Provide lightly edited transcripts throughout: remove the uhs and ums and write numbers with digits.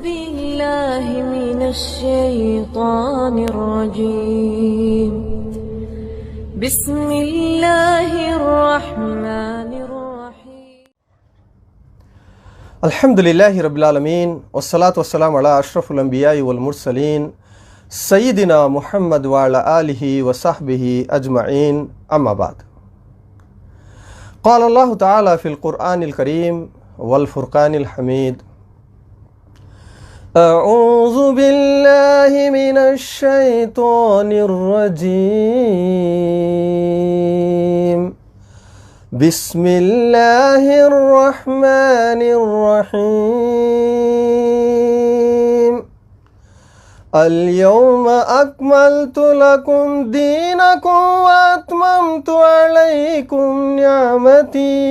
بالله من الشيطان الرجيم بسم الله الرحمن الرحيم الحمد لله رب العالمين والصلاة والسلام على أشرف الأنبياء والمرسلين سيدنا محمد وعلى آله وصحبه أجمعين أما بعد. قال الله تعالى في القرآن الكريم والفرقان الحميد: أعوذ بالله من الشيطان الرجيم بسم الله الرحمن الرحيم اليوم أكملت لكم دينكم وأتممت عليكم نعمتي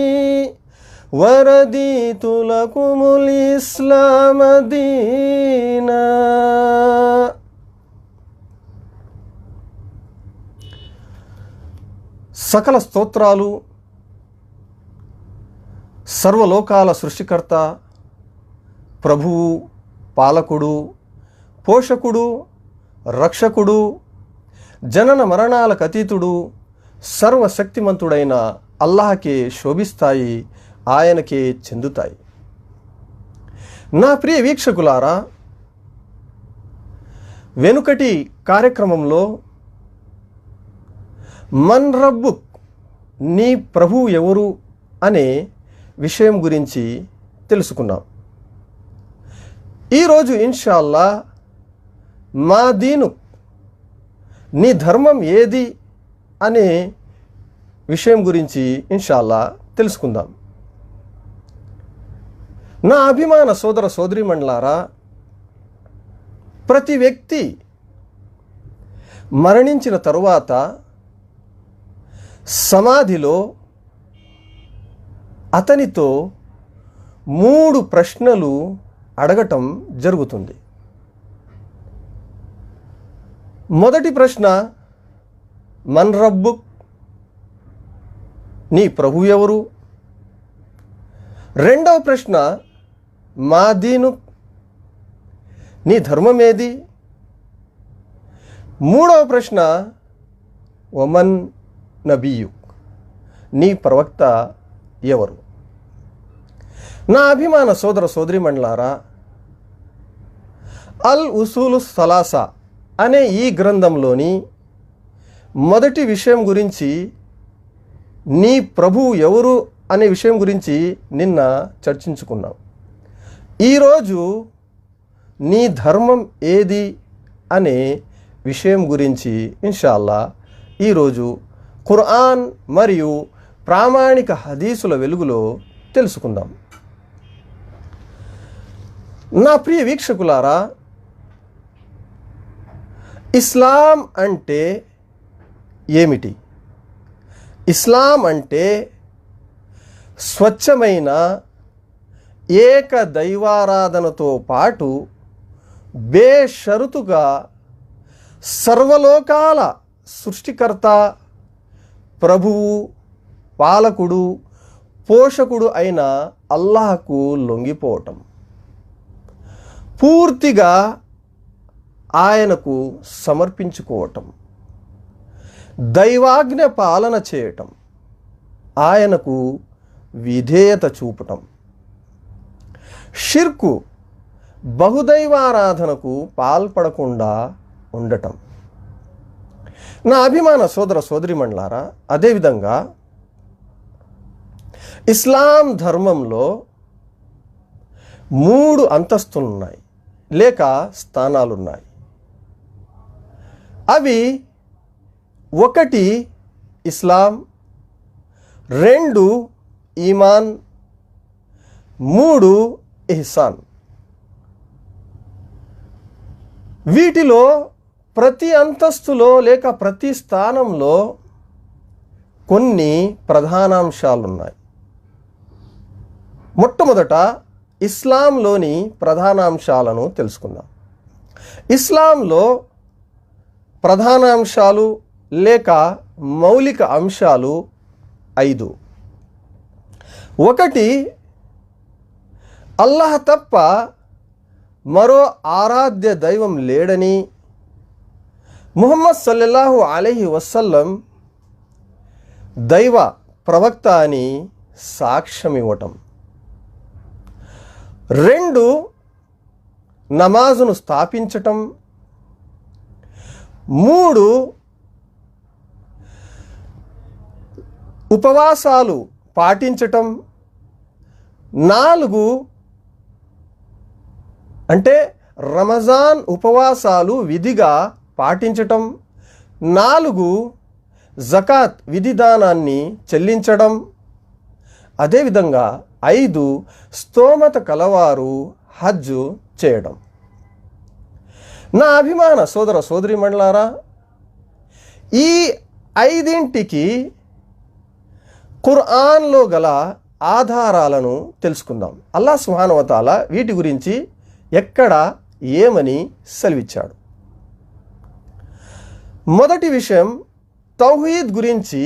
ورضيت لكم الإسلام دينا. సకల స్తోత్రాలు సర్వలోకాల సృష్టికర్త, ప్రభువు, పాలకుడు, పోషకుడు, రక్షకుడు, జనన మరణాలకు అతీతుడు, సర్వశక్తిమంతుడైన అల్లాహకే శోభిస్తాయి, ఆయనకే చెందుతాయి. నా ప్రియ వీక్షకులారా, వెనుకటి కార్యక్రమంలో మన్ రబ్బుక్, నీ ప్రభువు ఎవరు అనే విషయం గురించి తెలుసుకున్నాం. ఈరోజు ఇన్షాల్లా మా దీను, నీ ధర్మం ఏది అనే విషయం గురించి ఇన్షాల్లా తెలుసుకుందాం. నా అభిమాన సోదర సోదరీమణులారా, ప్రతి వ్యక్తి మరణించిన తరువాత సమాధిలో అతనితో 3 ప్రశ్నలు అడగటం జరుగుతుంది. మొదటి ప్రశ్న మన్ రబ్బుక్, నీ ప్రభువు ఎవరు? రెండవ ప్రశ్న మా దీను, నీ ధర్మం ఏది? మూడవ ప్రశ్న వమన్ నబియుక్, నీ ప్రవక్త ఎవరు? నా అభిమాన సోదర సోదరీమణులారా, అల్ ఉసూలు సలాసా అనే ఈ గ్రంథంలోని మొదటి విషయం గురించి, నీ ప్రభువు ఎవరు అనే విషయం గురించి నిన్న చర్చించుకున్నాం. ఈరోజు నీ ధర్మం ఏది అనే విషయం గురించి ఇన్షాల్లా ఈరోజు ఖురాన్ మరియు ప్రామాణిక హదీసుల వెలుగులో తెలుసుకుందాం. నా ప్రియ వీక్షకులారా, ఇస్లాం అంటే ఏమిటి? ఇస్లాం అంటే స్వచ్ఛమైన ఏక దైవారాధనతో పాటు బేషరతుగా సర్వలోకాల సృష్టికర్త, ప్రభువు, పాలకుడు, పోషకుడు అయిన అల్లాహకు లొంగిపోవటం, పూర్తిగా ఆయనకు సమర్పించుకోవటం, దైవాజ్ఞ పాలన చేయటం, ఆయనకు విధేయత చూపటం, షిర్కు బహుదైవారాధనకు పాల్పడకుండా ఉండటం. నా అభిమాన సోదర సోదరీమణులారా, అదేవిధంగా ఇస్లాం ధర్మంలో 3 అంతస్తులున్నాయి లేక స్థానాలున్నాయి. అవి 1 ఇస్లాం, 2 ఈమాన్, 3 ఇహ్సాన్. వీటిలో ప్రతి అంతస్తులో లేక ప్రతి స్థానంలో కొన్ని ప్రధానాంశాలున్నాయి. మొట్టమొదట ఇస్లాంలోని ప్రధానాంశాలను తెలుసుకుందాం. ఇస్లాంలో ప్రధానాంశాలు లేక మౌలిక అంశాలు 5. 1, అల్లాహ్ తప్ప మరో ఆరాధ్య దైవం లేడని ముహమ్మద్ సల్లల్లాహు అలైహి వసల్లం దైవ ప్రవక్త అని సాక్ష్యం ఇవ్వటం. 2 నమాజును స్థాపించటం. 3 ఉపవాసాలు పాటించటం. 4 అంటే రమజాన్ ఉపవాసాలు విధిగా పాటించటం. 4 జకాత్ విధిదానాన్ని చెల్లించడం. అదేవిధంగా 5 స్తోమత కలవారు హజ్ చేయడం. నా అభిమాన సోదర సోదరీమణులారా, ఈ 5ంటికి ఖురాన్లో గల ఆధారాలను తెలుసుకుందాం. అల్లాహ్ సుబ్హానహు వ తఆలా వీటి గురించి ఎక్కడ ఏమని సెలవిచ్చాడు. మొదటి విషయం, తౌహీద్ గురించి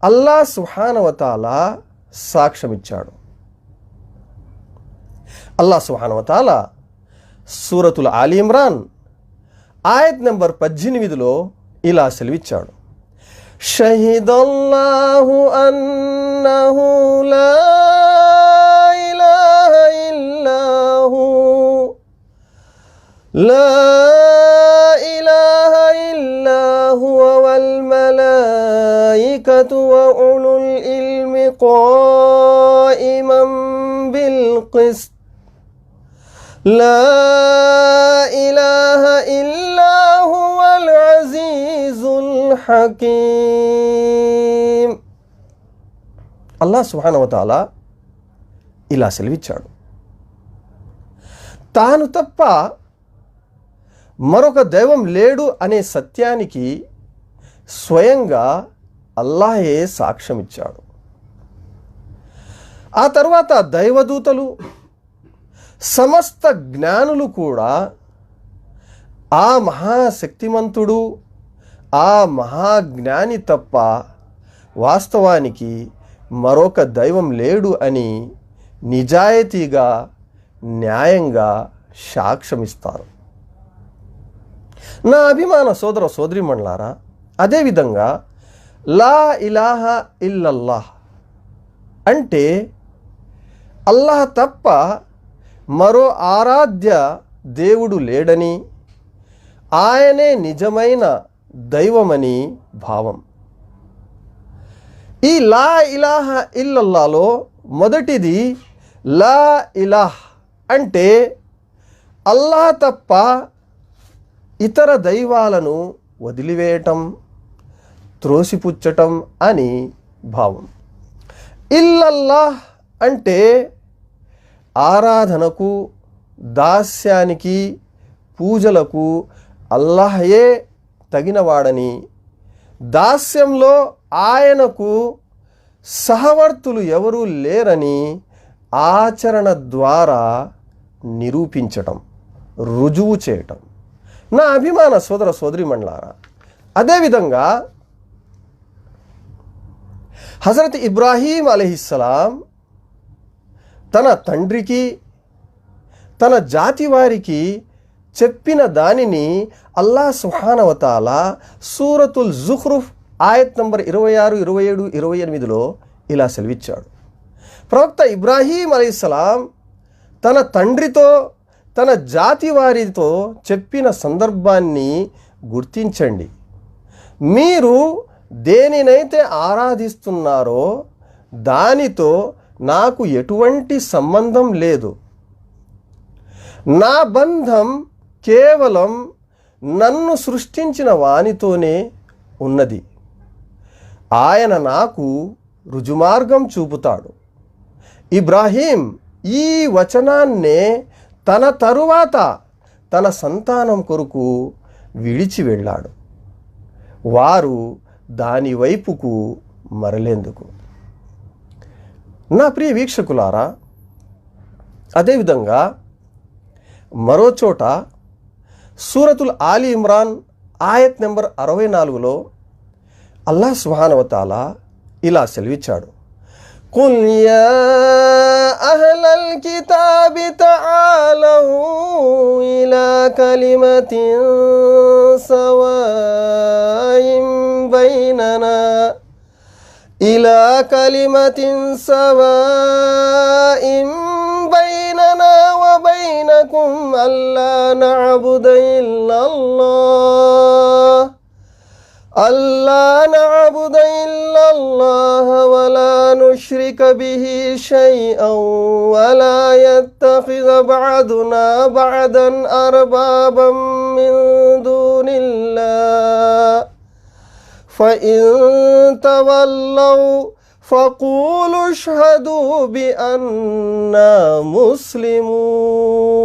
అల్లాహ్ సుబ్హానహు వ తఆలా సాక్ష్యమిచ్చాడు. అల్లాహ్ సుబ్హానహు వ తఆలా సూరతుల్ ఆలి ఇమ్రాన్ ఆయత్ నంబర్ 18లో ఇలా సెలవిచ్చాడు. షహిదల్లాహు అన్నహు లా ఇలాహ ఇల్లాహు లా ఇలాహ ఇల్లాహు వల్ మలాయికతు వ ఉలుల్ ఇల్మి ఖాయిమం బిల్ కిస్ట్ లా ఇలాహ ఇల్లా హువల్ అజీజుల్ హకీం. అల్లాహ్ సుబ్హానహు వ తఆలా ఇలా సెలవిచ్చాడు. తాను తప్ప మరొక దైవం లేడు అనే సత్యానికి స్వయంగా అల్లాహే సాక్ష్యమిచ్చాడు. ఆ తర్వాత దైవదూతలు, సమస్త జ్ఞానులు కూడా ఆ మహాశక్తిమంతుడు, ఆ మహాజ్ఞాని తప్ప వాస్తవానికి మరొక దైవం లేడు అని నిజాయితీగా, న్యాయంగా సాక్ష్యమిస్తారు. నా అభిమాన సోదర సోదరీమణులారా, అదేవిధంగా లా ఇలాహ ఇల్లల్లాహ్ అంటే అల్లాహ్ తప్ప మరో ఆరాధ్య దేవుడు లేడని, ఆయనే నిజమైన దైవమని భావం. ఈ లా ఇలాహ ఇల్లల్లాలో మొదటిది లా ఇలాహ్ అంటే అల్లాహ్ తప్ప ఇతర దైవాలను వదిలివేయటం, త్రోసిపుచ్చటం అని భావం. ఇల్లల్లాహ్ అంటే ఆరాధనకు, దాస్యానికి, పూజలకు అల్లాహయే తగినవాడని, దాస్యంలో ఆయనకు సహవర్తులు ఎవరూ లేరని ఆచరణ ద్వారా నిరూపించటం, రుజువు చేయటం. నా అభిమాన సోదర సోదరీమణులారా, అదేవిధంగా హజరత్ ఇబ్రాహీం అలైహిస్సలాం తన తండ్రికి, తన జాతి వారికి చెప్పిన దానిని అల్లాహ్ సుబ్హానహు వ తఆలా సూరతుల్ జుఖ్రుఫ్ ఆయత్ నంబర్ 26, 27, 28లో ఇలా సెలవిచ్చాడు. ప్రవక్త ఇబ్రాహీం అలైహిస్సలాం తన తండ్రితో, తన జాతి వారితో చెప్పిన సందర్భాన్ని గుర్తించండి. మీరు దేనినైతే ఆరాధిస్తున్నారో దానితో నాకు ఎటువంటి సంబంధం లేదు. నా బంధం కేవలం నన్ను సృష్టించిన వానితోనే ఉన్నది. ఆయన నాకు రుజుమార్గం చూపుతాడు. ఇబ్రాహీం ఈ వచనాన్నే తన తరువాత తన సంతానం కొరకు విడిచి వెళ్ళాడు, వారు దాని వైపుకు మరలేందుకు. నా ప్రియ వీక్షకులారా, అదేవిధంగా మరో చోట సూరతుల్ ఆలి ఇమ్రాన్ ఆయత్ నెంబర్ 64లో అల్లాహ్ సుబ్హానహు వ తఆలా ఇలా సెలవిచ్చాడు. కుల్ యా అహ్లల్ కితాబి తఆలౌ కలిమతిన్ సవాయిన్ బైననా ఇలా కలిమతిన్ సవాయిన్ బైననా వ బైనకుం అల్లా నఅబుద ఇల్లల్లాహ్ ألا نعبد إلا الله ولا نشرك به شيئا ولا يتخذ بعضنا بعضا أربابا من دون الله فإن تولوا فقولوا اشهدوا بأننا مسلمون.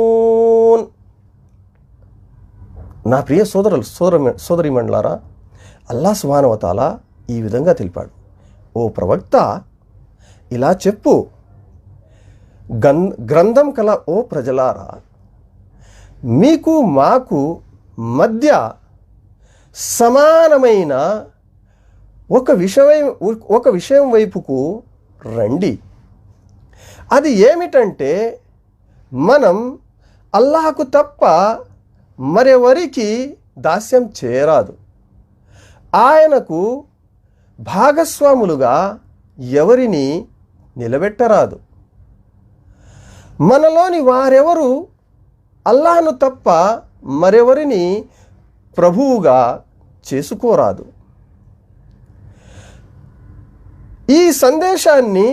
నా ప్రియ సోదరీమణులారా, అల్లాహ్ సుబ్హానహు వ తఆలా ఈ విధంగా తెలిపాడు, ఓ ప్రవక్త ఇలా చెప్పు, గ్రంథం కల ఓ ప్రజలారా, మీకు మాకు మధ్య సమానమైన ఒక విషయం వైపుకు రండి. అది ఏమిటంటే, మనం అల్లాహకు తప్ప మరెవరికి దాస్యం చేయరాదు, ఆయనకు భాగస్వాములుగా ఎవరిని నిలబెట్టరాదు. మనలోని వారెవరు అల్లాహ్ను తప్ప మరెవరిని ప్రభువుగా చేసుకోరాదు. ఈ సందేశాన్ని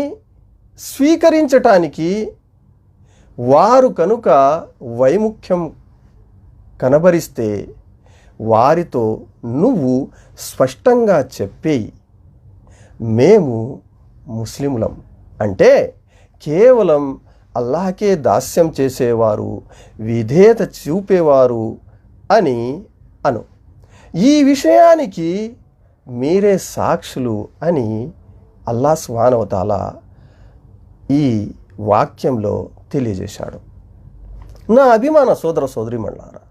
స్వీకరించటానికి వారు కనుక వైముఖ్యం కనబరిస్తే వారితో నువ్వు స్పష్టంగా చెప్పేయి, మేము ముస్లిములం, అంటే కేవలం అల్లాహకే దాస్యం చేసేవారు, విధేయత చూపేవారు అని అను. ఈ విషయానికి మీరే సాక్షులు అని అల్లాహ్ సుబ్హానహు వ తఆలా ఈ వాక్యంలో తెలియజేశాడు. నా అభిమాన సోదరీమణులారా,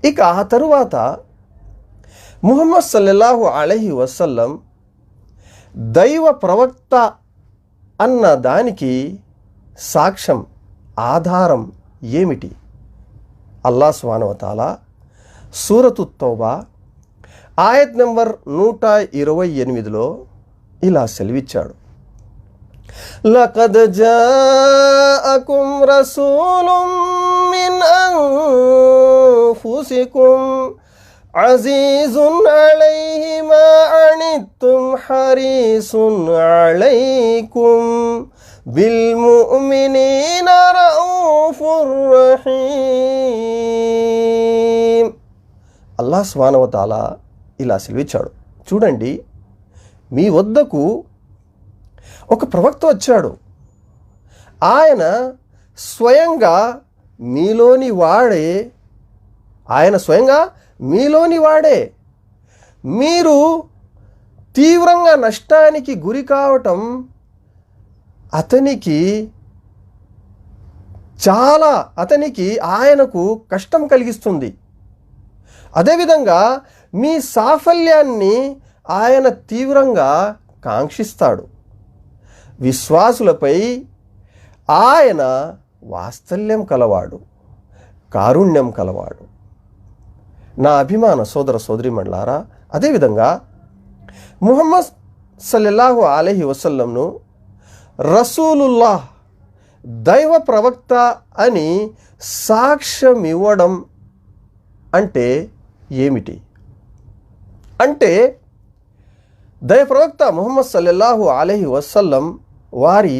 ఇక ఆ తరువాత ముహమ్మద్ సల్లల్లాహు అలైహి వసల్లం దైవ ప్రవక్త అన్న దానికి సాక్ష్యం, ఆధారం ఏమిటి? అల్లాహ్ సుబ్హానహు వ తఆలా సూరతు తౌబా ఆయత్ నంబర్ 128లో ఇలా సెలవిచ్చాడు, లఖద్ జాఅకుం రసూలుం మిన్ అన్ఫుసికుం అజీజున్ అలైహి మా అనిత్తుం హరీసున్ అలైకుం బిల్ ముమినీన రౌఫుర్ రహీం. అల్లాహ్ సుబ్హానహు వ తఆలా ఇలా సెలవిచ్చాడు, చూడండి, మీ వద్దకు ఒక ప్రవక్త వచ్చాడు, ఆయన స్వయంగా మీలోని వాడే. మీరు తీవ్రంగా నష్టానికి గురి కావటం ఆయనకు కష్టం కలిగిస్తుంది. అదేవిధంగా మీ సాఫల్యాన్ని ఆయన తీవ్రంగా కాంక్షిస్తాడు. విశ్వాసులపై ఆయన వాత్సల్యం కలవాడు, కారుణ్యం కలవాడు. నా అభిమాన సోదరీమణులారా, అదేవిధంగా ముహమ్మద్ సల్లల్లాహు అలైహి వసల్లంను రసూలుల్లాహ్, దైవ ప్రవక్త అని సాక్ష్యం ఇవ్వడం అంటే ఏమిటి? అంటే దైవ ప్రవక్త ముహమ్మద్ సల్లల్లాహు అలైహి వసల్లం వారి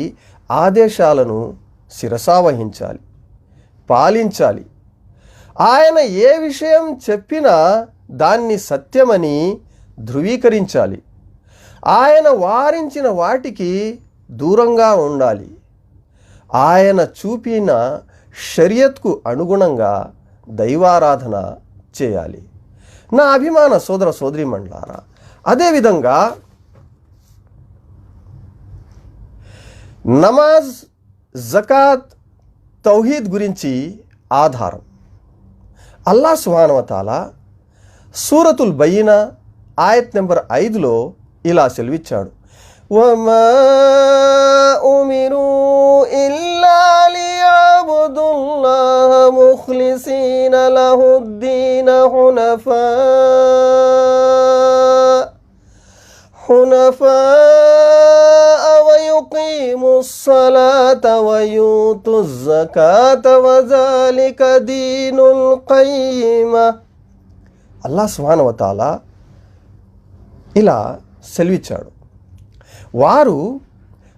ఆదేశాలను శిరసావహించాలి, పాలించాలి. ఆయన ఏ విషయం చెప్పినా దాన్ని సత్యమని ధృవీకరించాలి. ఆయన వారించిన వాటికి దూరంగా ఉండాలి. ఆయన చూపిన షరియత్కు అనుగుణంగా దైవారాధన చేయాలి. నా అభిమాన సోదరీమణులారా, అదేవిధంగా నమాజ్, జకాత్, తౌహీద్ గురించి ఆధారం అల్లాహ్ సుబ్హానహు వ తఆలా సూరతుల్ బయ్యినా ఆయత్ నెంబర్ 5లో ఇలా సెలవిచ్చాడు, వమా ఉమిరు ఇల్లా లియఅబుదుల్లాహ مخلصين له الدين حنفاء ويقيموا الصلاة ويؤتوا الزكاة وذلك دين القيمة. అల్లాహ్ సుబ్హానహు వ తఆలా ఇలా సెలవిచ్చాడు, వారు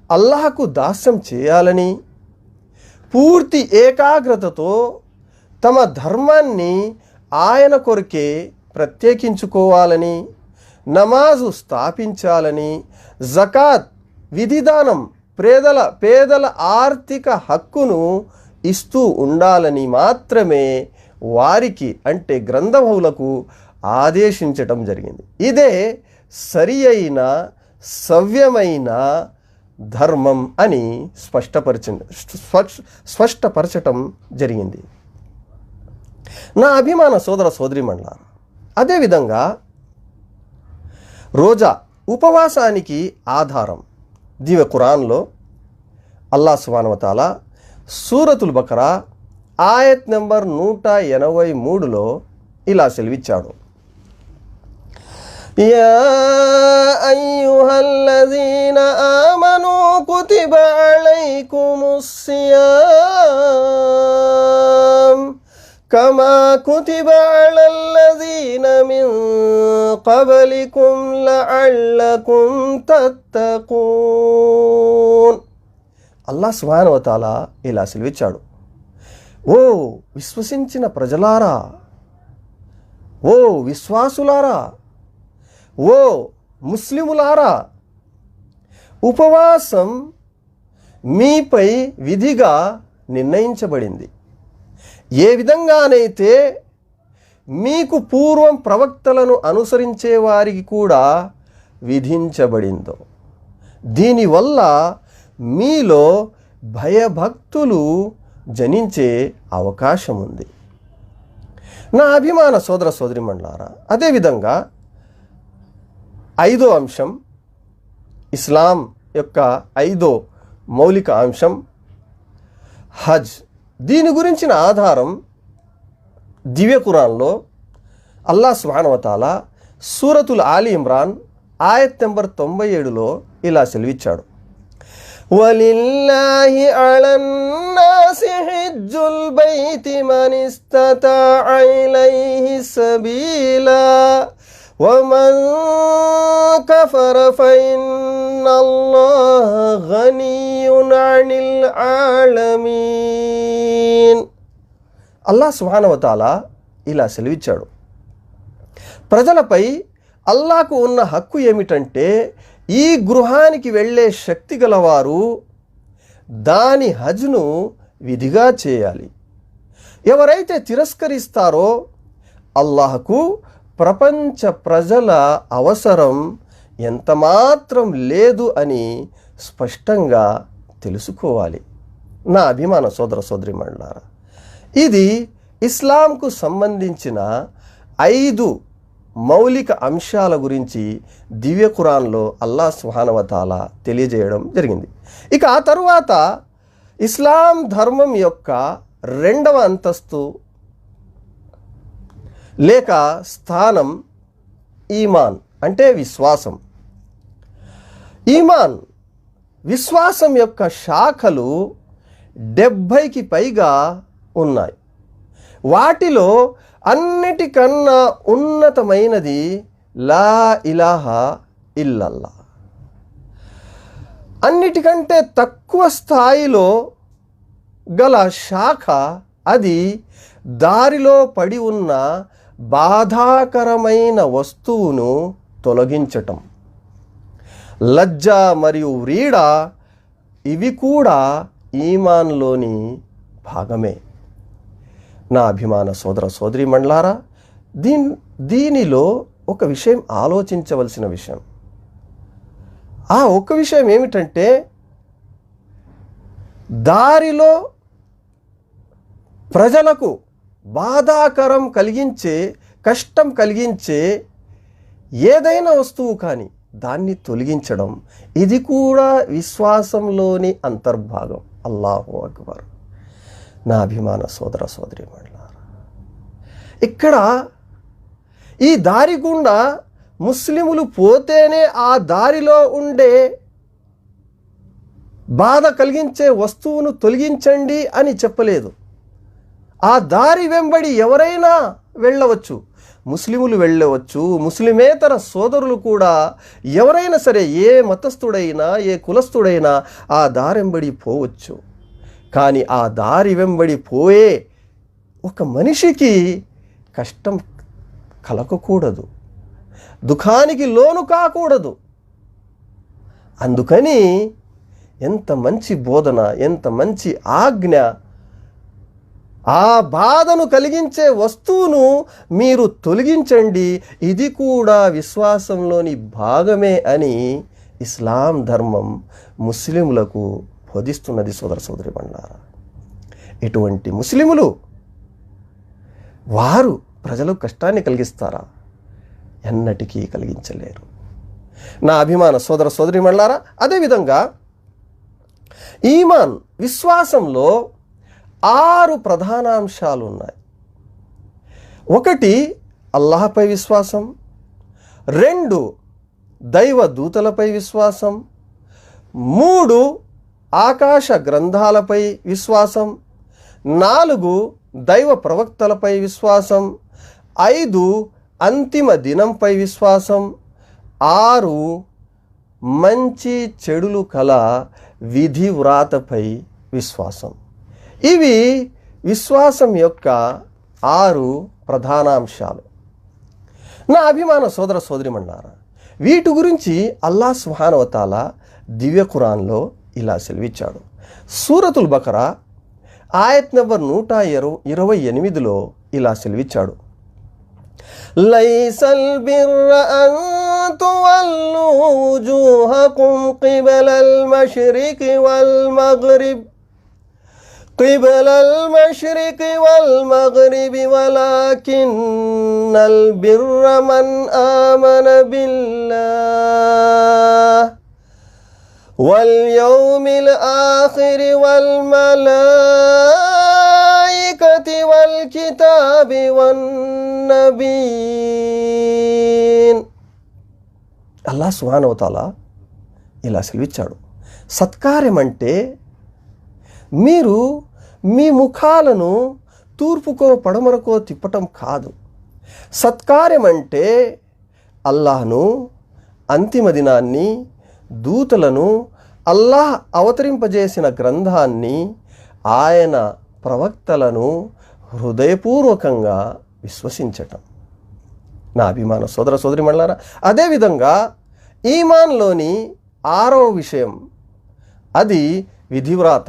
అల్లాహకు దాస్యం చేయాలని, పూర్తి ఏకాగ్రతతో తమ ధర్మాన్ని ఆయన కొరకే ప్రత్యేకించుకోవాలని, నమాజు స్థాపించాలని, జకాత్ విధిదానం పేదల ఆర్థిక హక్కును ఇస్తూ ఉండాలని మాత్రమే వారికి అంటే గ్రంథబహులకు ఆదేశించటం జరిగింది. ఇదే సరి అయిన సవ్యమైన ధర్మం అని స్పష్టపరచటం జరిగింది. నా అభిమాన సోదర సోదరీమణులారా, అదేవిధంగా రోజా ఉపవాసానికి ఆధారం దివ్య ఖురాన్లో అల్లాహ్ సుబ్హానహు వ తఆలా సూరతుల్ బకరా ఆయత్ నెంబర్ 183లో ఇలా సెలవిచ్చాడు, యా అయ్యుహల్లజీన ఆమనూ కుతిబ అలైకుముస్ సియామ్ కమా కుతిబ అలల్లజీన మిన్ కబ్లికుం లఅల్లకుం తత్తకూన్. అల్లాహ్ సుబ్హానహు వ తఆలా ఇలా సెలవిచ్చాడు, ఓ విశ్వసించిన ప్రజలారా, ఓ విశ్వాసులారా, ఓ ముస్లిములారా, ఉపవాసం మీపై విధిగా నిర్ణయించబడింది. ఏ విధంగానైతే మీకు పూర్వం ప్రవక్తలను అనుసరించే వారికి కూడా విధించబడిందో, దీనివల్ల మీలో భయభక్తులు జనించే అవకాశం ఉంది. నా అభిమాన సోదర సోదరీమణులారా, అదేవిధంగా 5వ అంశం, ఇస్లాం యొక్క 5వ మౌలిక అంశం హజ్. దీని గురించిన ఆధారం దివ్య ఖురాన్లో అల్లాహ్ సుబ్హానహు వ తఆలా సూరతుల్ ఆలి ఇమ్రాన్ ఆయత్ నెంబర్ 97లో ఇలా సెలవిచ్చాడు, వలిల్లాహి అలన్నాసి హజ్జుల్ బైతి మన్ ఇస్తతాఅ ఇలైహి సబీలా వమన్ కఫర ఫఇన్నల్లాహ గనియ్యున్ అనిల్ ఆలమీన్. అల్లాహ్ సుబ్హానహు వ తఆలా ఇలా సెలవిచ్చాడు, ప్రజలపై అల్లాహకు ఉన్న హక్కు ఏమిటంటే ఈ గృహానికి వెళ్ళే శక్తి గలవారు దాని హజ్ను విధిగా చేయాలి. ఎవరైతే తిరస్కరిస్తారో అల్లాహకు ప్రపంచ ప్రజల అవసరం ఎంతమాత్రం లేదు అని స్పష్టంగా తెలుసుకోవాలి. నా అభిమాన సోదర సోదరీమణులారా, ఇది ఇస్లాంకు సంబంధించిన 5 మౌలిక అంశాల గురించి దివ్య ఖురాన్లో అల్లాహ్ సుబ్హానహు వ తఆలా తెలియజేయడం జరిగింది. ఇక ఆ తరువాత ఇస్లాం ధర్మం యొక్క 2వ అంతస్తు లేక స్థానం ఈమాన్ అంటే విశ్వాసం. ఈమాన్ విశ్వాసం యొక్క శాఖలు 70కి పైగా ఉన్నాయి. వాటిలో అన్నిటికన్నా ఉన్నతమైనది లా ఇలాహా ఇల్లల్లా. అన్నిటికంటే తక్కువ స్థాయిలో గల శాఖ అది దారిలో పడి ఉన్న బాధాకరమైన వస్తువును తొలగించటం. లజ్జ మరియు వ్రీడ ఇవి కూడా ఈమాన్లోని భాగమే. నా అభిమాన సోదర సోదరీమణులారా, దీనిలో ఒక విషయం ఆలోచించవలసిన విషయం. ఆ ఒక్క విషయం ఏమిటంటే, దారిలో ప్రజలకు బాధాకరం కలిగించే, కష్టం కలిగించే ఏదైనా వస్తువు కానీ దాన్ని తొలగించడం, ఇది కూడా విశ్వాసంలోని అంతర్భాగం. అల్లాహు అక్బర్. నా అభిమాన సోదర సోదరీమణులారా, ఇక్కడ ఈ దారి గుండా ముస్లిములు పోతేనే ఆ దారిలో ఉండే బాధ కలిగించే వస్తువును తొలగించండి అని చెప్పలేదు. ఆ దారి వెంబడి ఎవరైనా వెళ్ళవచ్చు, ముస్లిములు వెళ్ళవచ్చు, ముస్లిమేతర సోదరులు కూడా ఎవరైనా సరే, ఏ మతస్థుడైనా ఏ కులస్థుడైనా ఆ దారి వెంబడి పోవచ్చు. కానీ ఆ దారి వెంబడి పోయే ఒక మనిషికి కష్టం కలగకూడదు, దుఃఖానికి లోను కాకూడదు. అందుకని ఎంత మంచి బోధన, ఎంత మంచి ఆజ్ఞ! ఆ బాధను కలిగించే వస్తువును మీరు తొలగించండి, ఇది కూడా విశ్వాసంలోని భాగమే అని ఇస్లాం ధర్మం ముస్లిములకు బోధిస్తున్నది. సోదర సోదరీమణులారా, ఇటువంటి ముస్లిములు వారు ప్రజలకు కష్టాన్ని కలిగిస్తారా? ఎన్నటికీ కలిగించలేరు. నా అభిమాన సోదర సోదరీమణులారా, అదేవిధంగా ఈమాన్ విశ్వాసంలో 6 ప్రధాన అంశాలు ఉన్నాయి. 1 అల్లాహపై విశ్వాసం, 2 దైవ దూతలపై విశ్వాసం, 3 ఆకాశ గ్రంథాలపై విశ్వాసం, 4 దైవ ప్రవక్తలపై విశ్వాసం, 5 అంతిమ దినంపై విశ్వాసం, 6 మంచి చెడులు కల విధి వ్రాతపై విశ్వాసం. ఇవి విశ్వాసం యొక్క 6 ప్రధానాంశాలు. నా అభిమాన సోదర సోదరీమణులారా, వీటి గురించి అల్లాహ్ సుబ్హానహు వ తఆలా దివ్య ఖురాన్లో ఇలా సెలవిచ్చాడు. సూరతుల్ బకరా ఆయత్ నంబర్ 128లో ఇలా సెలవిచ్చాడు. లైసల్ బిర్ర అన్ తువల్లు వుజూహకుం కిబలల్ మష్రికి వల్ మగ్రిబ్ వలాకిన్నల్ బిర్ర మన్ ఆమన బిల్లాహ్ వల్ యౌమిల్ ఆఖిరి వల్ మలాయికతి వల్ కితాబి వన్ నబీన్. అల్లాహ్ సుబ్హానహు వ తఆలా ఇలా సెలవిచ్చాడు, సత్కార్యం అంటే మీరు మీ ముఖాలను తూర్పుకో పడమరకో తిప్పటం కాదు. సత్కార్యం అంటే అల్లాహ్ను, అంతిమ దినాన్ని, దూతలను, అల్లాహ్ అవతరింపజేసిన గ్రంథాన్ని, ఆయన ప్రవక్తలను హృదయపూర్వకంగా విశ్వసించటం. నా అభిమాన సోదర సోదరీమణులారా, అదేవిధంగా ఈమాన్లోని 6వ విషయం అది విధివ్రాత.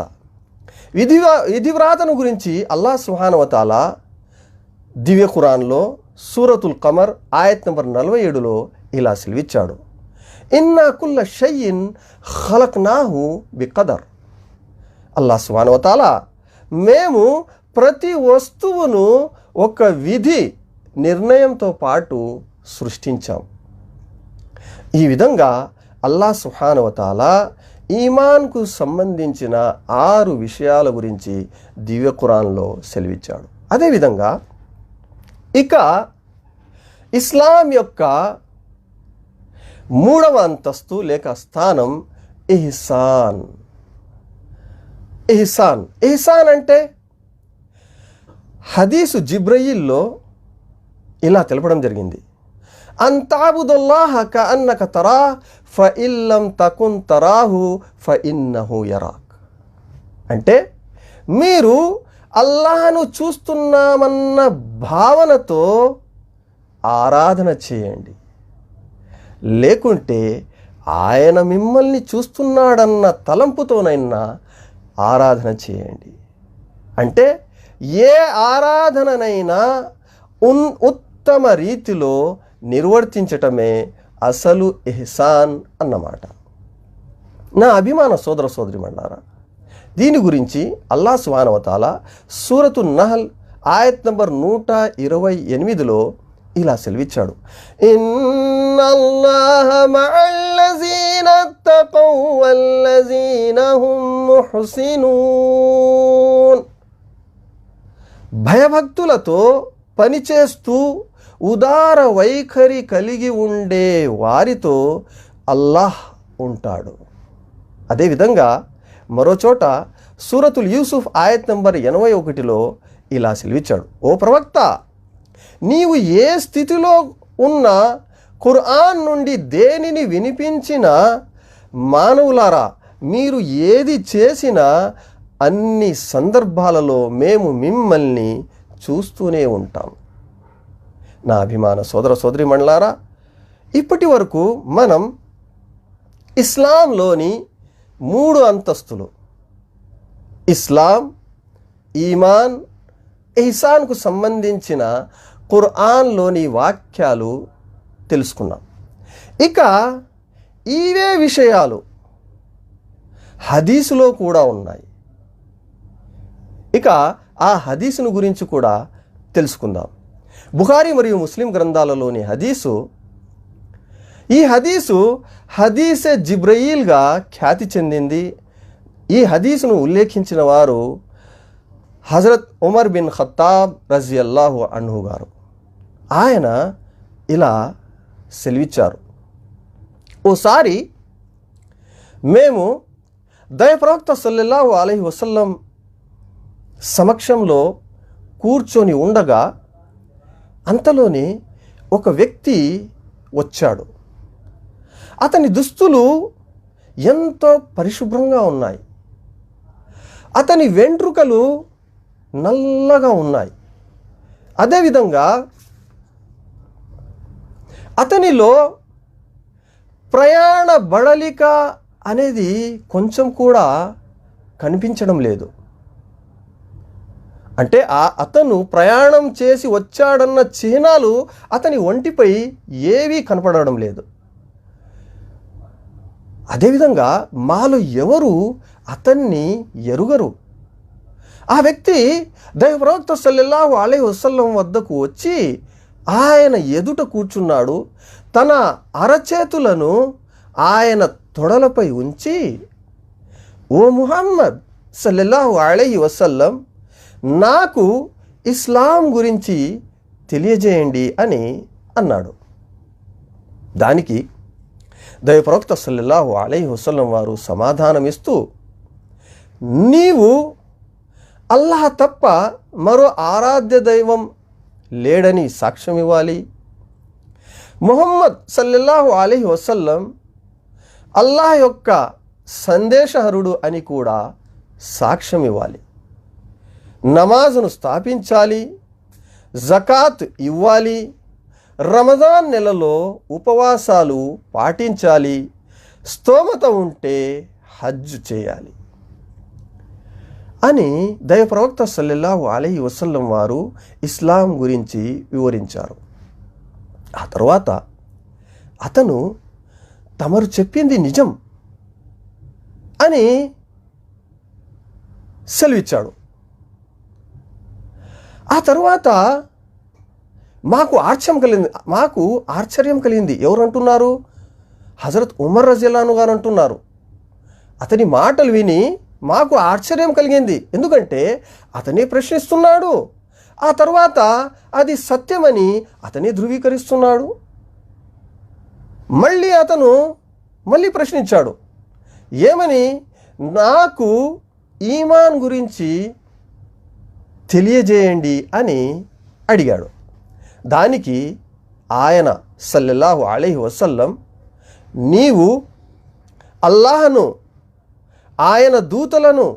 విధివ్రాతను గురించి అల్లాహ్ సుబ్హానహు వ తఆలా దివ్య ఖురాన్లో సూరతుల్ కమర్ ఆయత్ నంబర్ 47లో ఇలా సెలవిచ్చాడు. ఇన్నా కుల్ల షైఇన్ ఖలక్నాహు బిఖదర్. అల్లాహ్ సుబ్హానహు వ తఆలా మేము ప్రతి వస్తువును ఒక విధి నిర్ణయంతో పాటు సృష్టించాం. ఈ విధంగా అల్లాహ్ సుబ్హానహు వ తఆలా ఈమాన్కు సంబంధించిన 6 విషయాల గురించి దివ్య ఖురాన్లో సెలవిచ్చాడు. అదేవిధంగా ఇక ఇస్లాం యొక్క 3వ అంతస్తు లేక స్థానం ఇహ్సాన్. ఇహ్సాన్ అంటే హదీసు జిబ్రయీల్లో ఇలా తెలపడం జరిగింది. అంతాబుదుల్లాహ కఅన్నక తరా ఫఇల్లం తకున్ తరాహు ఫఇన్నహు యరాక్. అంటే మీరు అల్లాహ్ను చూస్తున్నామన్న భావనతో ఆరాధన చేయండి, లేకుంటే ఆయన మిమ్మల్ని చూస్తున్నాడన్న తలంపుతోనైనా ఆరాధన చేయండి. అంటే ఏ ఆరాధననైనా ఉత్తమ రీతిలో నిర్వర్తించటమే అసలు ఇహ్సాన్ అన్నమాట. నా అభిమాన సోదర సోదరీమణులారా, దీని గురించి అల్లాహ్ సుబ్హానహు వ తఆలా సూరతున్ నహల్ ఆయత్ నంబర్ 128లో ఇలా సెలవిచ్చాడు. ఇన్నల్లాహ మఅల్లజీన తఖవ్ వల్లజీన హుమ్ ముహ్సినూన్. భయభక్తులతో పనిచేస్తూ ఉదార వైఖరి కలిగి ఉండే వారితో అల్లాహ్ ఉంటాడు. అదేవిధంగా మరోచోట సూరతుల్ యూసుఫ్ ఆయత్ నంబర్ 81లో ఇలా సెలవిచ్చాడు, ఓ ప్రవక్త, నీవు ఏ స్థితిలో ఉన్నా ఖురాన్ నుండి దేనిని వినిపించినా మానవులారా మీరు ఏది చేసినా అన్ని సందర్భాలలో మేము మిమ్మల్ని చూస్తూనే ఉంటాం. నా అభిమాన సోదర సోదరీమణులారా, ఇప్పటి వరకు మనం ఇస్లాంలోని 3 అంతస్తులు ఇస్లాం, ఈమాన్, ఇహ్సాన్కు సంబంధించిన ఖురాన్లోని వాక్యాలు తెలుసుకున్నాం. ఇక ఇవే విషయాలు హదీసులో కూడా ఉన్నాయి. ఇక ఆ హదీసును గురించి కూడా తెలుసుకుందాం. బుఖారీ మరియు ముస్లిం గ్రంథాలలోని హదీసు, ఈ హదీసు హదీసే జిబ్రయీల్గా ఖ్యాతి చెందింది. ఈ హదీసును ఉల్లేఖించిన వారు హజరత్ ఉమర్ బిన్ ఖత్తాబ్ రజియల్లాహు అన్హు గారు. ఆయన ఇలా సెలవిచ్చారు, ఓసారి మేము దైవప్రవక్త సల్లల్లాహు అలైహి వసల్లం సమక్షంలో కూర్చొని ఉండగా అంతలోనే ఒక వ్యక్తి వచ్చాడు. అతని దుస్తులు ఎంతో పరిశుభ్రంగా ఉన్నాయి. అతని వెంట్రుకలు నల్లగా ఉన్నాయి. అదేవిధంగా అతనిలో ప్రయాణ బడలిక అనేది కొంచెం కూడా కనిపించడం లేదు. అంటే అతను ప్రయాణం చేసి వచ్చాడన్న చిహ్నాలు అతని ఒంటిపై ఏవీ కనపడడం లేదు. అదేవిధంగా మాలో ఎవరు అతన్ని ఎరుగరు. ఆ వ్యక్తి దైవప్రవక్త సల్లల్లాహు అలైహి వసల్లం వద్దకు వచ్చి ఆయన ఎదుట కూర్చున్నాడు. తన అరచేతులను ఆయన తొడలపై ఉంచి, ఓ ముహమ్మద్ సల్లల్లాహు అలైహి వసల్లం, నాకు ఇస్లాం గురించి తెలియజేయండి అని అన్నాడు. దానికి దైవప్రవక్త సల్లల్లాహు అలైహి వసల్లం వారు సమాధానమిస్తూ, నీవు అల్లాహ్ తప్ప మరో ఆరాధ్య దైవం లేడని సాక్ష్యం ఇవ్వాలి. ముహమ్మద్ సల్లల్లాహు అలైహి వసల్లం అల్లాహ్ యొక్క సందేశహరుడు అని కూడా సాక్ష్యం ఇవ్వాలి. నమాజును స్థాపించాలి, జకాత్ ఇవ్వాలి, రమజాన్ నెలలో ఉపవాసాలు పాటించాలి, స్తోమత ఉంటే హజ్ చేయాలి అని దైవప్రవక్త సల్లల్లాహు అలైహి వసల్లం వారు ఇస్లాం గురించి వివరించారు. ఆ తర్వాత అతను తమరు చెప్పింది నిజం అని సెలవిచ్చాడు. ఆ తరువాత మాకు ఆశ్చర్యం కలిగింది. ఎవరు అంటున్నారు? హజరత్ ఉమర్ రజియల్లాహు గారు అంటున్నారు. అతని మాటలు విని మాకు ఆశ్చర్యం కలిగింది. ఎందుకంటే అతనే ప్రశ్నిస్తున్నాడు. ఆ తర్వాత అది సత్యమని అతనే ధృవీకరిస్తున్నాడు. అతను మళ్ళీ ప్రశ్నించాడు. ఏమని? నాకు ఈమాన్ గురించి తెలియజేయండి అని అడిగాడు. దానికి ఆయన సల్లల్లాహు అలైహి వసల్లం, నీవు అల్లాహను, ఆయన దూతలను,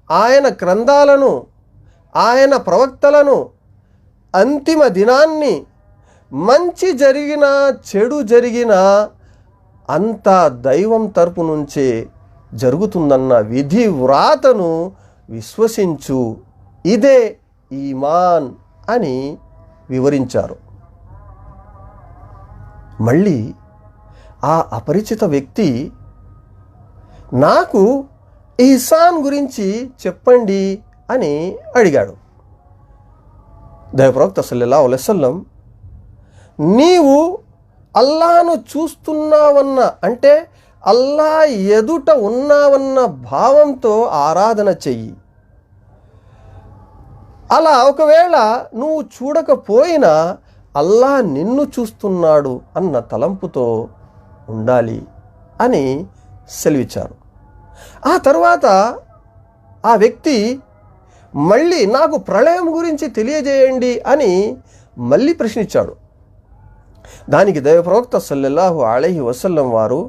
ఆయన గ్రంథాలను, ఆయన ప్రవక్తలను, అంతిమ దినాన్ని, మంచి జరిగినా చెడు జరిగినా అంతా దైవం తరపు నుంచే జరుగుతుందన్న విధి వ్రాతను విశ్వసించు, ఇదే ఈమాన్ అని వివరించారు. మళ్ళీ ఆ అపరిచిత వ్యక్తి, నాకు ఇహ్సాన్ గురించి చెప్పండి అని అడిగాడు. దైవప్రవక్త సల్లల్లాహు అలైహి వసల్లం, నీవు అల్లాహను చూస్తున్నావన్న, అంటే అల్లాహ్ ఎదుట ఉన్నావన్న భావంతో ఆరాధన చెయ్యి. అలా ఒకవేళ నువ్వు చూడకపోయినా అల్లా నిన్ను చూస్తున్నాడు అన్న తలంపుతో ఉండాలి అని సెలవిచ్చారు. ఆ తర్వాత ఆ వ్యక్తి మళ్ళీ నాకు ప్రళయం గురించి తెలియజేయండి అని మళ్ళీ ప్రశ్నించాడు. దానికి దైవ ప్రవక్త సల్లల్లాహు అలైహి వసల్లం వారు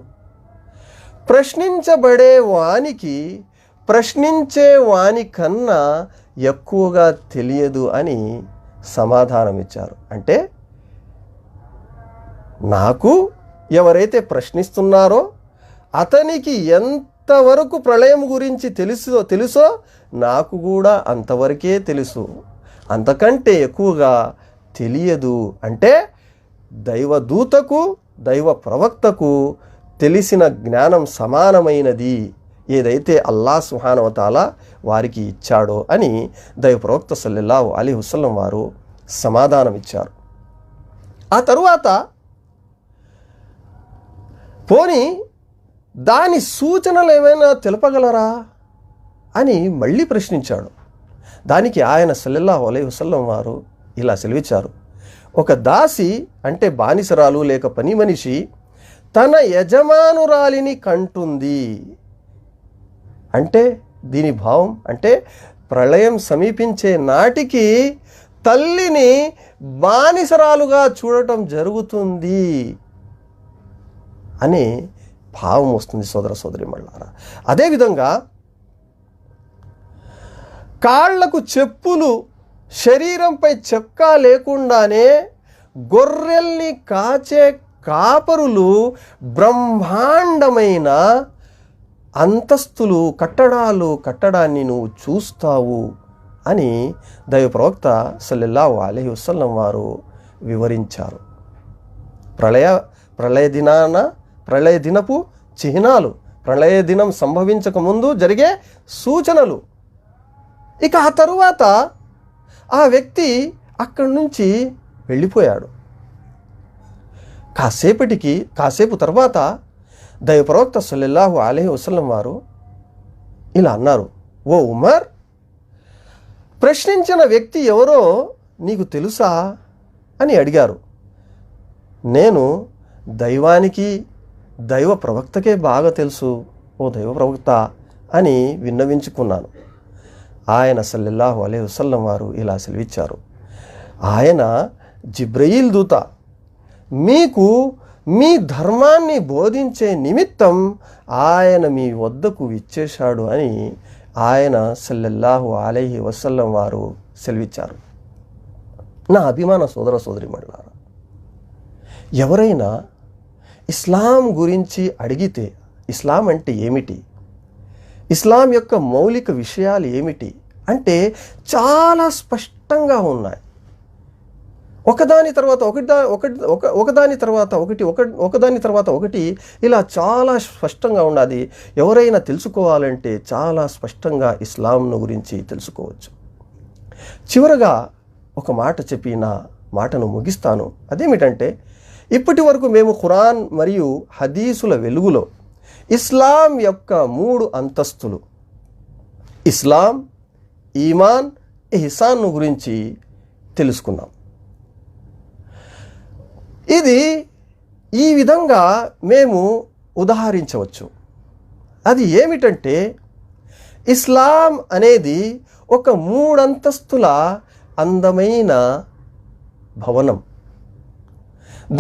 ప్రశ్నించబడే వానికి ప్రశ్నించే వాని కన్నా ఎక్కువగా తెలియదు అని సమాధానం ఇచ్చారు. అంటే నాకు ఎవరైతే ప్రశ్నిస్తున్నారో అతనికి ఎంతవరకు ప్రళయం గురించి తెలుసో నాకు కూడా అంతవరకే తెలుసు, అంతకంటే ఎక్కువగా తెలియదు. అంటే దైవదూతకు దైవ ప్రవక్తకు తెలిసిన జ్ఞానం సమానమైనది ఏదైతే అల్లాహ్ సుబ్హానహు వ తఆలా వారికి ఇచ్చాడో అని దైవ ప్రవక్త సల్లల్లాహు అలైహి వసల్లం వారు సమాధానం ఇచ్చారు. ఆ తరువాత పోనీ దాని సూచనలు ఏమైనా తెలుపగలరా అని మళ్ళీ ప్రశ్నించాడు. దానికి ఆయన సల్లల్లాహు అలైహి వసల్లం వారు ఇలా సెలవిచ్చారు, ఒక దాసి అంటే బానిసరాలు లేక పని మనిషి తన యజమానురాలిని కంటుంది. అంటే దీని భావం అంటే ప్రళయం సమీపించే నాటికి తల్లిని బానిసరాలుగా చూడటం జరుగుతుంది అనే భావం వస్తుంది సోదర సోదరీమణులారా. అదేవిధంగా కాళ్లకు చెప్పులు, శరీరంపై చొక్కా లేకుండానే గొర్రెల్ని కాచే కాపరులు బ్రహ్మాండమైన అంతస్తులు కట్టడాన్ని నువ్వు చూస్తావు అని దైవ ప్రవక్త సల్లల్లాహు అలైహి వసల్లం వారు వివరించారు. ప్రళయ దినపు చిహ్నాలు, ప్రళయ దినం సంభవించకముందు జరిగే సూచనలు. ఇక ఆ తరువాత ఆ వ్యక్తి అక్కడి నుంచి వెళ్ళిపోయాడు. కాసేపు తర్వాత దైవ ప్రవక్త సల్లల్లాహు అలైహి వసల్లం వారు ఇలా అన్నారు, ఓ ఉమర్, ప్రశ్నించిన వ్యక్తి ఎవరో నీకు తెలుసా అని అడిగారు. నేను దైవానికి దైవ ప్రవక్తకే బాగా తెలుసు ఓ దైవ ప్రవక్త అని విన్నవించుకున్నాను. ఆయన సల్లల్లాహు అలైహి వసల్లం వారు ఇలా సెలవిచ్చారు, ఆయన జిబ్రయీల్ దూత, మీకు మీ ధర్మాన్ని బోధించే నిమిత్తం ఆయన మీ వద్దకు ఇచ్చేశాడు అని ఆయన సల్లల్లాహు అలైహి వసల్లం వారు సెలవిచ్చారు. నా అభిమాన సోదర సోదరీమణులారా, ఎవరైనా ఇస్లాం గురించి అడిగితే ఇస్లాం అంటే ఏమిటి, ఇస్లాం యొక్క మౌలిక విషయాలు ఏమిటి అంటే చాలా స్పష్టంగా ఉన్నాయి. ఒకదాని తర్వాత ఒకటి ఇలా చాలా స్పష్టంగా ఉన్నది. ఎవరైనా తెలుసుకోవాలంటే చాలా స్పష్టంగా ఇస్లాంను గురించి తెలుసుకోవచ్చు. చివరగా ఒక మాట చెప్పి నా మాటను ముగిస్తాను. అదేమిటంటే, ఇప్పటి వరకు మేము ఖురాన్ మరియు హదీసుల వెలుగులో ఇస్లాం యొక్క 3 అంతస్తులు ఇస్లాం, ఈమాన్, ఇహ్సాన్ గురించి తెలుసుకున్నాం. ఇది ఈ విధంగా మేము ఉదాహరించవచ్చు. అది ఏమిటంటే, ఇస్లాం అనేది ఒక 3 అంతస్తుల అందమైన భవనం.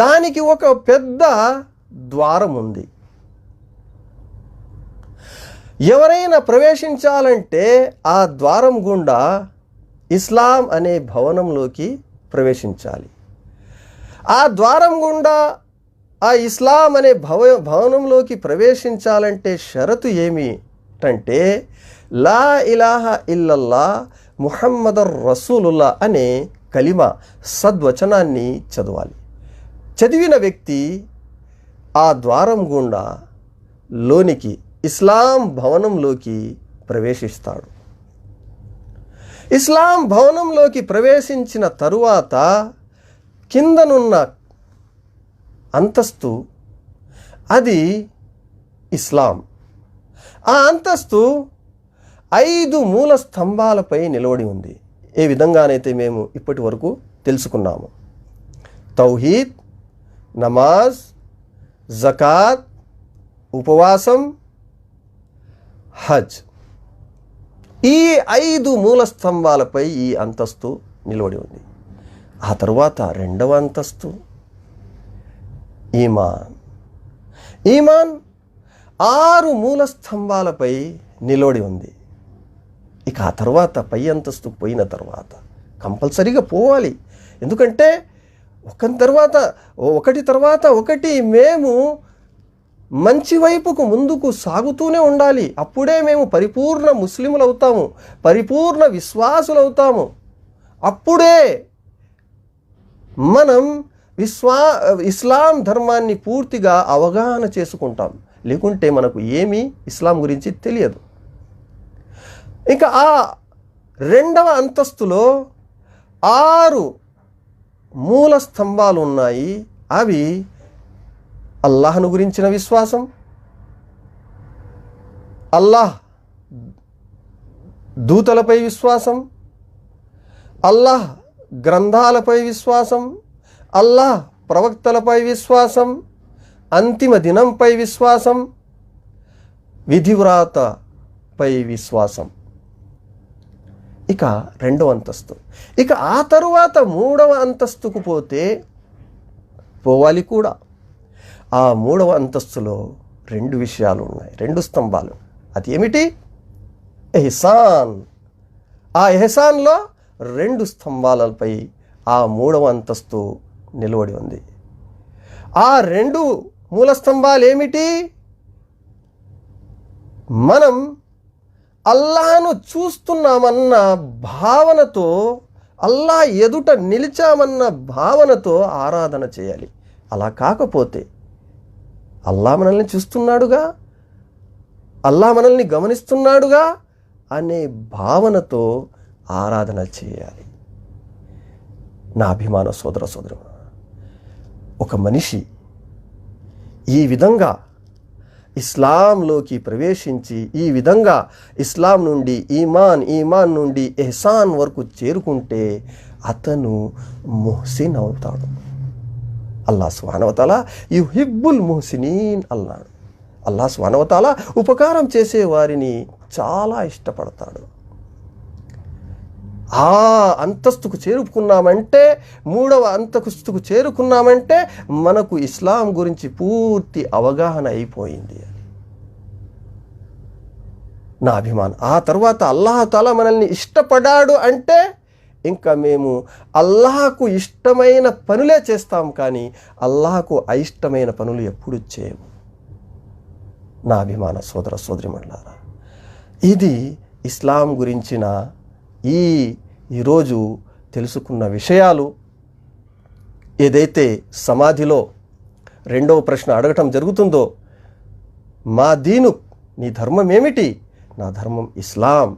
దానికి ఒక పెద్ద ద్వారం ఉంది. ఎవరైనా ప్రవేశించాలంటే ఆ ద్వారం గుండా ఇస్లాం అనే భవనంలోకి ప్రవేశించాలి. ఆ ద్వారం గుండా ఆ ఇస్లాం అనే భవనంలోకి ప్రవేశించాలంటే షరతు ఏమిటంటే, లా ఇలాహా ఇల్లల్లా ముహమ్మదర్ రసూలుల్లా అనే కలిమా సద్వచనాన్ని చదవాలి. చదివిన వ్యక్తి ఆ ద్వారం గుండా లోనికి ఇస్లాం భవనంలోకి ప్రవేశిస్తాడు. ఇస్లాం భవనంలోకి ప్రవేశించిన తరువాత కిందనున్న అంతస్తు అది ఇస్లాం. ఆ అంతస్తు 5 మూల స్తంభాలపై నిలబడి ఉంది. ఏ విధంగానైతే మేము ఇప్పటి వరకు తెలుసుకున్నాము. తౌహీద్, నమాజ్, జకాత్, ఉపవాసం, హజ్, ఈ 5 మూల స్తంభాలపై ఈ అంతస్తు నిలబడి ఉంది. ఆ తరువాత రెండవ అంతస్తు ఈమాన్. ఈమాన్ 6 మూల స్తంభాలపై నిలబడి ఉంది. ఇక ఆ తర్వాత పై అంతస్తుకు పోయిన తర్వాత కంపల్సరీగా పోవాలి. ఎందుకంటే ఒకటి తర్వాత ఒకటి మేము మంచి వైపుకు ముందుకు సాగుతూనే ఉండాలి. అప్పుడే మేము పరిపూర్ణ ముస్లిములు అవుతాము, పరిపూర్ణ విశ్వాసులు అవుతాము. అప్పుడే మనం ఇస్లాం ధర్మాన్ని పూర్తిగా అవగాహన చేసుకుంటాం. లేకుంటే మనకు ఏమీ ఇస్లాం గురించి తెలియదు. ఇంకా ఆ రెండవ అంతస్తులో 6 మూల స్తంభాలు ఉన్నాయి. అవి అల్లాహ్ను గురించిన విశ్వాసం, అల్లాహ్ దూతలపై విశ్వాసం, అల్లాహ్ గ్రంథాలపై విశ్వాసం, అల్లాహ్ ప్రవక్తలపై విశ్వాసం, అంతిమ దినంపై విశ్వాసం, విధివ్రాతపై విశ్వాసం. ఇక రెండవ అంతస్తు. ఇక ఆ తరువాత 3వ అంతస్తుకు పోవాలి కూడా. ఆ 3వ అంతస్తులో 2 విషయాలు ఉన్నాయి, 2 స్తంభాలు. అది ఏమిటి? ఎహ్సాన్. ఆ ఎహ్సాన్లో 2 స్తంభాలపై ఆ 3వ అంతస్తు నిలబడి ఉంది. ఆ 2 మూల స్తంభాలు ఏమిటి? మనం అల్లాహ్ను చూస్తున్నామన్న భావనతో, అల్లాహ్ ఎదుట నిలిచామన్న భావనతో ఆరాధన చేయాలి. అలా కాకపోతే అల్లాహ్ మనల్ని చూస్తున్నాడుగా, అల్లాహ్ మనల్ని గమనిస్తున్నాడుగా అనే భావనతో ఆరాధన చేయాలి. నా అభిమాన సోదర సోదరు, ఒక మనిషి ఈ విధంగా ఇస్లాంలోకి ప్రవేశించి, ఈ విధంగా ఇస్లాం నుండి ఈమాన్ నుండి ఎహ్సాన్ వరకు చేరుకుంటే అతను ముహ్సిన్ అవుతాడు. అల్లాహ్ సుబ్హానహు వ తఆలా యుహిబ్బుల్ ముహ్సినీన్ అన్నాడు. అల్లాహ్ సుబ్హానహు వ తఆలా ఉపకారం చేసే వారిని చాలా ఇష్టపడతాడు. ఆ అంతస్తుకు చేరుకున్నామంటే, 3వ అంతస్తుకు చేరుకున్నామంటే మనకు ఇస్లాం గురించి పూర్తి అవగాహన అయిపోయింది. నా అభిమానం. ఆ తర్వాత అల్లాహ్ తాలా మనల్ని ఇష్టపడ్డాడు అంటే ఇంకా మేము అల్లాహకు ఇష్టమైన పనులే చేస్తాం, కానీ అల్లాహకు అయిష్టమైన పనులు ఎప్పుడు చేయము. నా అభిమాన సోదర సోదరిమణులారా, ఇది ఇస్లాం గురించిన ఈరోజు తెలుసుకున్న విషయాలు. ఏదైతే సమాధిలో 2వ ప్రశ్న అడగటం జరుగుతుందో, మా దీను, నీ ధర్మం ఏమిటి? నా ధర్మం ఇస్లాం.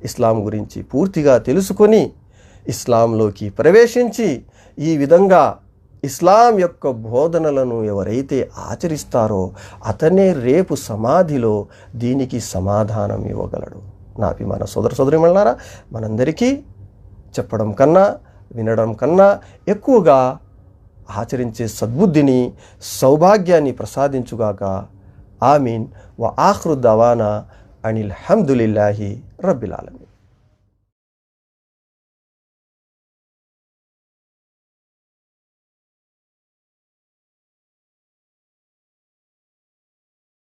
ఇస్లాం గురించి పూర్తిగా తెలుసుకొని ఇస్లాంలోకి ప్రవేశించి ఈ విధంగా ఇస్లాం యొక్క బోధనలను ఎవరైతే ఆచరిస్తారో అతనే రేపు సమాధిలో దీనికి సమాధానం ఇవ్వగలడు. నా అభిమాన సోదర సోదరిమణులారా, మనందరికీ చెప్పడం కన్నా వినడం కన్నా ఎక్కువగా ఆచరించే సద్బుద్ధిని, సౌభాగ్యాన్ని ప్రసాదించుగాక. ఆమీన్. వ ఆఖిరు దవానా అనిల్ హమ్దులిల్లాహి రబ్బిల్ ఆలమీన్.